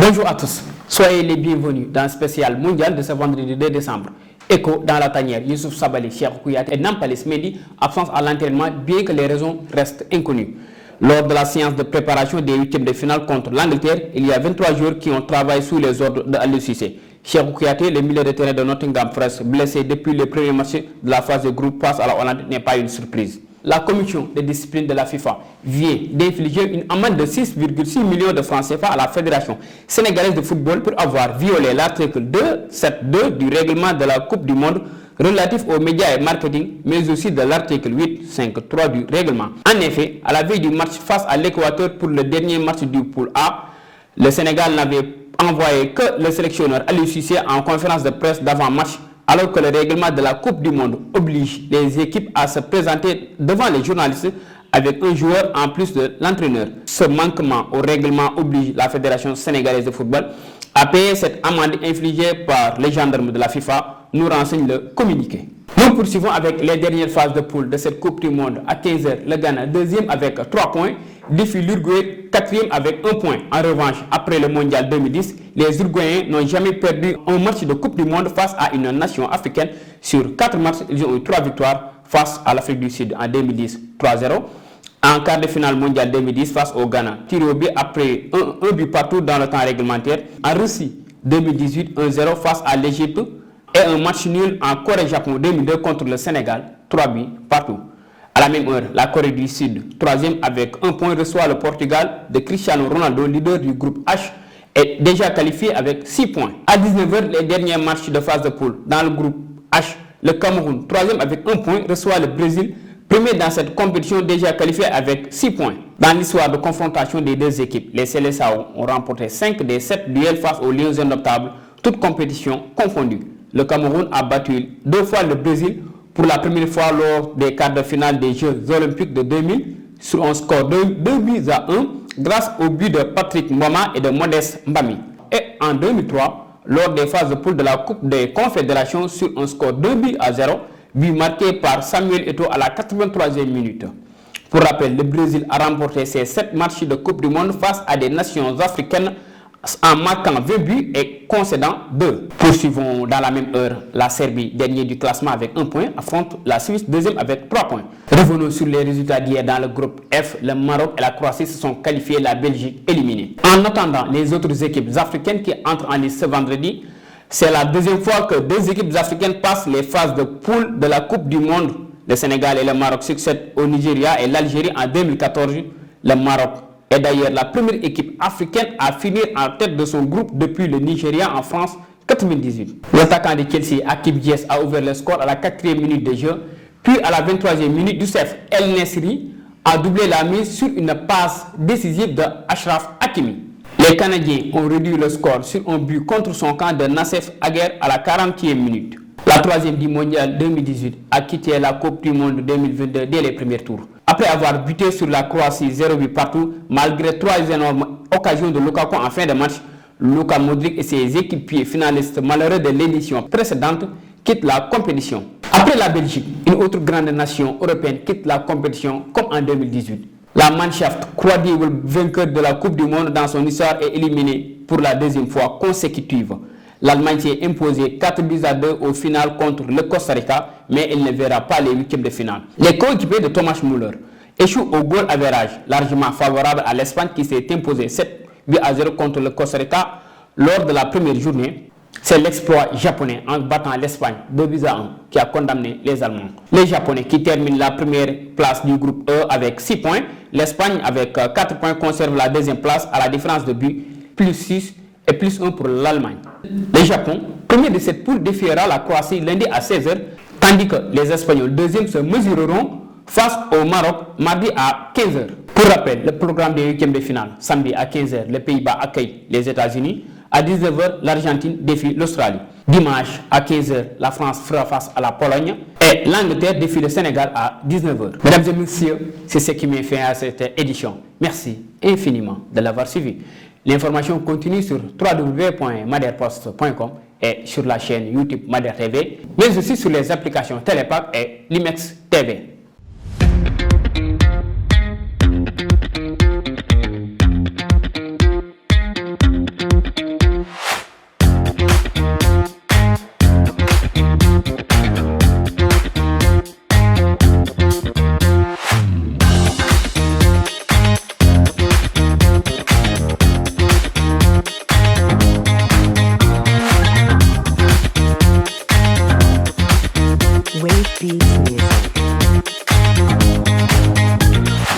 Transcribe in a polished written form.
Bonjour à tous, soyez les bienvenus dans le spécial mondial de ce vendredi 2 décembre. Écho dans la tanière, Youssouf Sabaly, Cheikh Kouyaté et Nampalys Mendy, absence à l'entraînement bien que les raisons restent inconnues. Lors de la séance de préparation des huitièmes de finale contre l'Angleterre, il y a 23 joueurs qui ont travaillé sous les ordres de Aliou Cissé. Cheikh Kouyaté, le milieu de terrain de Nottingham Forest, blessé depuis le premier match de la phase de groupe face à la Hollande, n'est pas une surprise. La commission de discipline de la FIFA vient d'infliger une amende de 6,6 millions de francs CFA à la Fédération sénégalaise de football pour avoir violé l'article 272 du règlement de la Coupe du Monde relatif aux médias et marketing, mais aussi de l'article 853 du règlement. En effet, à la veille du match face à l'Équateur pour le dernier match du pool A, le Sénégal n'avait envoyé que le sélectionneur Aliou Cissé en conférence de presse d'avant-match, alors que le règlement de la Coupe du Monde oblige les équipes à se présenter devant les journalistes avec un joueur en plus de l'entraîneur. Ce manquement au règlement oblige la Fédération sénégalaise de football à payer cette amende infligée par les gendarmes de la FIFA, nous renseigne le communiqué. Nous poursuivons avec les dernières phases de poule de cette Coupe du Monde. À 15h, le Ghana, deuxième avec 3 points, défie l'Uruguay, quatrième avec 1 point. En revanche, après le Mondial 2010, les Uruguayens n'ont jamais perdu un match de Coupe du Monde face à une nation africaine. Sur 4 matchs, ils ont eu 3 victoires face à l'Afrique du Sud en 2010, 3-0. En quart de finale mondial 2010 face au Ghana, tiré au but après un but partout dans le temps réglementaire. En Russie, 2018, 1-0 face à l'Égypte. Et un match nul en Corée-Japon 2002 contre le Sénégal, 3 buts partout. À la même heure, la Corée du Sud, troisième avec 1 point, reçoit le Portugal de Cristiano Ronaldo, leader du groupe H, est déjà qualifié avec 6 points. À 19h, les derniers matchs de phase de poule. Dans le groupe H, le Cameroun, troisième avec 1 point, reçoit le Brésil, premier dans cette compétition, déjà qualifié avec 6 points. Dans l'histoire de confrontation des deux équipes, les Seleção ont remporté 5 des 7 duels face aux Lions indomptables, toutes compétitions confondues. Le Cameroun a battu 2 fois le Brésil pour la première fois lors des quarts de finale des Jeux Olympiques de 2000 sur un score de 2-1 grâce au but de Patrick Mboma et de Modeste Mbami. Et en 2003, lors des phases de poule de la Coupe des Confédérations sur un score 2-0, but marqué par Samuel Eto'o à la 83e minute. Pour rappel, le Brésil a remporté ses 7 matchs de Coupe du Monde face à des nations africaines en marquant 20 buts et concédant 2. Poursuivons dans la même heure. La Serbie, dernier du classement avec 1 point, affronte la Suisse, deuxième avec 3 points. Revenons sur les résultats d'hier dans le groupe F. Le Maroc et la Croatie se sont qualifiés, la Belgique éliminée. En attendant les autres équipes africaines qui entrent en lice ce vendredi, c'est la deuxième fois que 2 équipes africaines passent les phases de poule de la Coupe du Monde. Le Sénégal et le Maroc succèdent au Nigeria et l'Algérie en 2014. Le Maroc est d'ailleurs la première équipe africaine à finir en tête de son groupe depuis le Nigeria en France 98. L'attaquant de Chelsea, Akib Diaz, a ouvert le score à la 4e minute de jeu, puis à la 23e minute, Youssef El Nesri a doublé la mise sur une passe décisive de Achraf Hakimi. Les Canadiens ont réduit le score sur un but contre son camp de Nassef Aguer à la 40e minute. La 3e du Mondial 2018 a quitté la Coupe du Monde 2022 dès les premiers tours. Après avoir buté sur la Croatie 0 but partout, malgré 3 énormes occasions de Lukaku en fin de match, Luka Modric et ses équipiers finalistes malheureux de l'édition précédente quittent la compétition. Après la Belgique, une autre grande nation européenne quitte la compétition comme en 2018. La Mannschaft, croisible vainqueur de la Coupe du Monde dans son histoire, est éliminée pour la deuxième fois consécutive. L'Allemagne s'est imposée 4-2 au final contre le Costa Rica, mais elle ne verra pas les huitièmes de finale. Les coéquipiers de Thomas Müller échouent au goal average, largement favorable à l'Espagne qui s'est imposée 7-0 contre le Costa Rica lors de la première journée. C'est l'exploit japonais en battant l'Espagne 2-1 qui a condamné les Allemands. Les Japonais qui terminent la première place du groupe E avec 6 points. L'Espagne avec 4 points conserve la deuxième place à la différence de but, plus 6 et plus 1 pour l'Allemagne. Le Japon, premier de cette poule, défiera la Croatie lundi à 16h, tandis que les Espagnols, deuxième, se mesureront face au Maroc mardi à 15h. Pour rappel, le programme des huitièmes de finale, samedi à 15h, les Pays-Bas accueillent les États-Unis. À 19h, l'Argentine défie l'Australie. Dimanche à 15h, la France fera face à la Pologne et l'Angleterre défie le Sénégal à 19h. Mesdames et messieurs, c'est ce qui met fin à cette édition. Merci infiniment de l'avoir suivi. L'information continue sur www.maderpost.com et sur la chaîne YouTube Mader TV, mais aussi sur les applications Télépack et Limex TV.